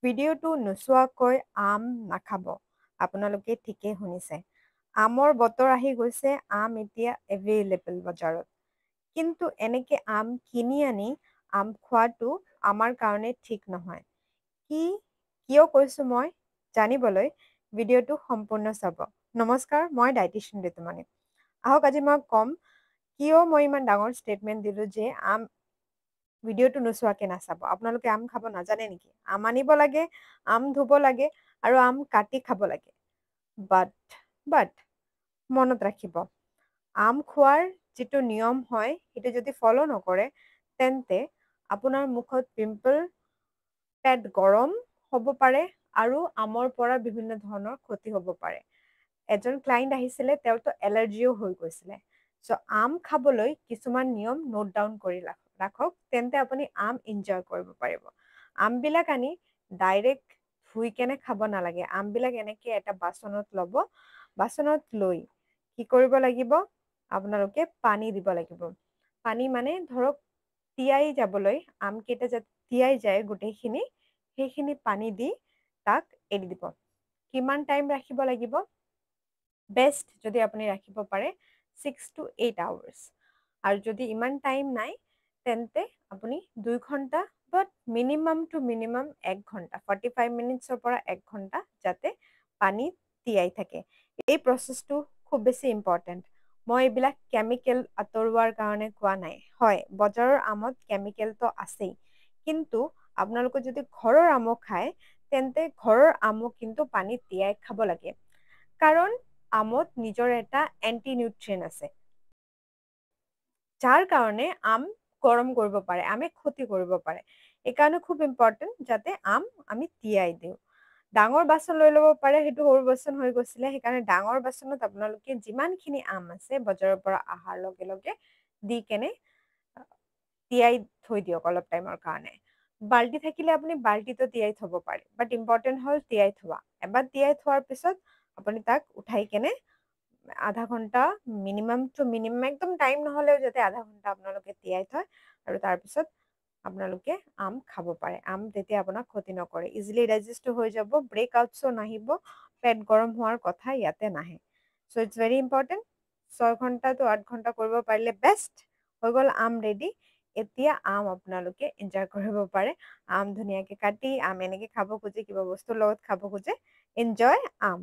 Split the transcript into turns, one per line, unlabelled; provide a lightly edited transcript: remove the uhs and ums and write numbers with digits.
ভিডিঅ'টো নোচোৱাকৈ আম নাখাব। আপোনালোকে ঠিকেই শুনিছে। আমৰ বতৰ আহি গৈছে, আম এতিয়া এভেইলেবল বজাৰত। কিন্তু এনেকে আম কিনি আনি আম খোৱাটো আমাৰ কাৰণে ঠিক নহয়। কিয় কৈছো মই জানিবলৈ ভিডিঅ'টো সম্পূৰ্ণ চাব। নমস্কাৰ, মই ডায়েটিচিয়ান ঋতুমণি। আহক আজি মই ক'ম কিয় মই ইমান ডাঙৰ ষ্টেটমেণ্ট দিলো যে আম ভিডিঅ'টো নোচোৱাকে নাচাব। আপোনালোকে আম খাব নাজানে নেকি? আম আনিব লাগে, আম ধুব লাগে আৰু আম কাটি খাব লাগে। বাট মনত ৰাখিব, আম খোৱাৰ যিটো নিয়ম হয় সেইটো যদি ফ'ল' নকৰে তেন্তে আপোনাৰ মুখত পিম্পল, পেট গৰম হ'ব পাৰে আৰু আমৰ পৰা বিভিন্ন ধৰণৰ ক্ষতি হ'ব পাৰে। এজন ক্লাইণ্ট আহিছিলে, তেওঁৰতো এলাৰ্জিও হৈ গৈছিলে। চ' আম খাবলৈ কিছুমান নিয়ম নোট ডাউন কৰি ৰাখক, তেন্তে আপুনি আম এনজয় কৰিব পাৰিব। আমবিলাক আনি ডাইৰেক্ট ধুই কেনে খাব নালাগে। আমবিলাক এনেকে এটা বাচনত ল'ব, বাচনত লৈ কি কৰিব লাগিব, আপোনালোকে পানী দিব লাগিব। পানী মানে ধৰক তিয়াই যাবলৈ, আমকেইটা যাতে তিয়াই যায় গোটেইখিনি, সেইখিনি পানী দি তাক এৰি দিব। কিমান টাইম ৰাখিব লাগিব? বেষ্ট যদি আপুনি ৰাখিব পাৰে 6 to 8 hours। আৰু যদি ইমান টাইম নাই তেন্তে আপুনি 2 ঘণ্টা বাট মিনিমাম 1 ঘণ্টা, 45 মিনিটছৰ পৰা 1 ঘণ্টা যাতে পানী তিয়াই থাকে। এই প্ৰচেছটো খুব বেছি ইম্পৰ্টেণ্ট। মই এইবিলাক কেমিকেল আঁতৰোৱাৰ কাৰণে কোৱা নাই। হয়, বজাৰৰ আমত কেমিকেলটো আছেই, কিন্তু আপোনালোকে যদি ঘৰৰ আমো খায় তেন্তে ঘৰৰ আমো কিন্তু পানীত তিয়াই খাব লাগে। কাৰণ আমত নিজৰ এটা এণ্টি নিউট্ৰিয়েণ্ট আছে, যাৰ কাৰণে আম গৰম কৰিব পাৰে, আমে ক্ষতি কৰিব পাৰে। এইকাৰণে খুব ইম্পৰ্টেণ্ট যাতে আম আমি তিয়াই দিওঁ। ডাঙৰ বাচন লৈ ল'ব পাৰে, সেইটো সৰু বাচন হৈ গৈছিলে, সেইকাৰণে ডাঙৰ বাচনত আপোনালোকে যিমানখিনি আম আছে বজাৰৰ পৰা অহাৰ লগে লগে দি কেনে তিয়াই থৈ দিয়ক অলপ টাইমৰ কাৰণে। বাল্টি থাকিলে আপুনি বাল্টিতো তিয়াই থব পাৰে, বাট ইম্পৰ্টেণ্ট হ'ল তিয়াই থোৱা। এবাৰ তিয়াই থোৱাৰ পিছত আপুনি তাক উঠাই কেনে আধা ঘণ্টা মিনিমাম একদম টাইম নহ'লেও যাতে আধা ঘণ্টা আপোনালোকে তিয়াই থয় আৰু তাৰপিছত আপোনালোকে আম খাব পাৰে। আম তেতিয়া আপোনাক ক্ষতি নকৰে, ইজিলি ডাইজেষ্ট হৈ যাব, ব্ৰেকআউটছো নাহিব, পেট গৰম হোৱাৰ কথা ইয়াতে নাহে। চ' ইটছ ভেৰি ইম্পৰ্টেণ্ট। 6 ঘণ্টা to 8 ঘণ্টা কৰিব পাৰিলে বেষ্ট। হৈ গ'ল আম ৰেডি। এতিয়া আম আপোনালোকে এনজয় কৰিব পাৰে। আম ধুনীয়াকে কাটি, আম এনেকে খাব খোজে, কিবা বস্তুৰ লগত খাব খোজে, এনজয় আম।